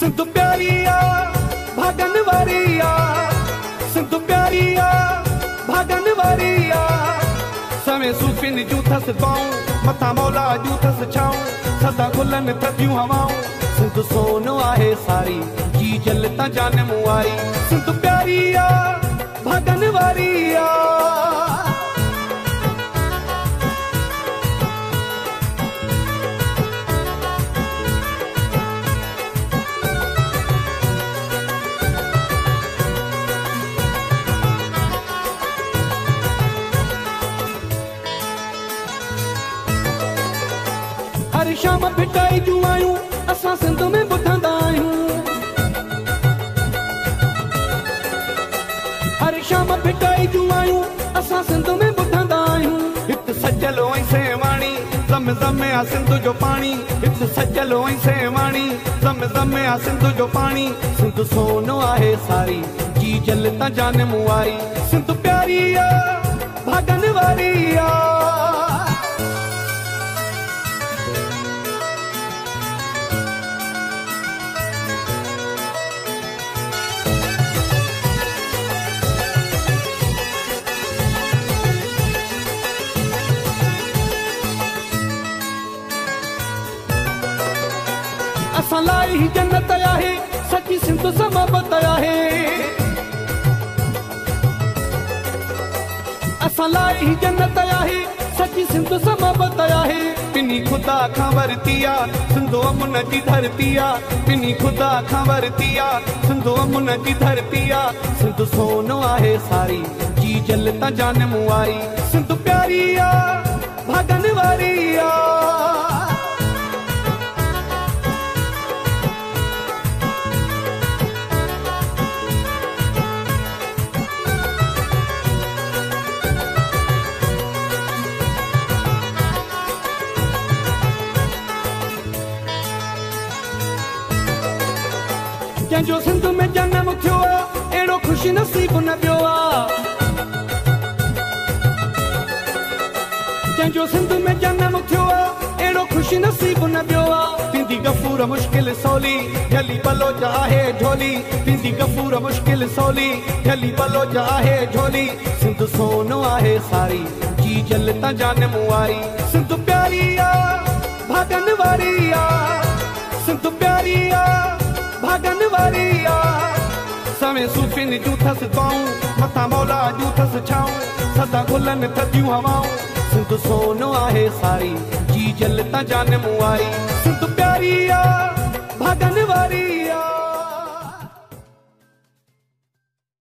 सिंध प्यारी आ भागन वारी आ, सिंध प्यारी आ भागन वारी आ। सवें सूफिन जूं थस पाऊं, मथा मौला जूं थस छाऊं, सदा गुलन थदियूं हवाऊं। सिंध सोनो आहे सारी, जी जल ता जान मुआरी। सिंध प्यारी आ भागन वारी आ। हर शाम भिटाई जूं आयूं, असां सिंध में ॿुधंदा आहियूं। हर शाम भिटाई जूं आयूं, असां सिंध में ॿुधंदा आहियूं। हिते सजलो ऐं सेवाणी, ज़म ज़म आ सिंध जो पाणी। हिते सजलो ऐं सेवाणी, ज़म ज़म आ सिंध जो पाणी। सिंध सोनो आहे सारी, जी जल ता जान मुआरी। सिंध प्यारी आ भागन वारी आ। असां लाइ ही जन्नत आहे, सची सिंध समाबत आहे। असां लाइ ही जन्नत आहे, सची सिंध समाबत आहे। पिनी खुदा खां वरती आ, सिंधो अमुन जी धरती आ। पिनी खुदा खां वरती आ, सिंधो अमुन जी धरती आ। सिंध सोनो आहे सारी, जी जल ता जान मुआरी। सिंध प्यारी आ भागन वारी आ। जंहिंजो सिंध में जनम थियो आ, अहिड़ो ख़ुशि नसीब न पियो आ। जंहिंजो सिंध में जनम थियो आ, अहिड़ो ख़ुशि नसीब न पियो आ। पिंदी गफूर मुश्किल सवली, झली बलोच आहे झोली। पिंदी गफूर मुश्किल सवली, झली बलोच आहे झोली। सिंध सोनो आहे सारी, जी जल ता जान मुआरी। सिंध प्यारी आ भागन वारी आ। सिंध प्यारी आ भागन वारी आ। सवें सूफिन जूं थस पाऊं, मथा मौला जूं थस छाऊं, सदा गुलन थदियूं हवाऊं। सिंध सोनो आहे सारी, जी जल ता जान मुआरी। सिंध प्यारी आ।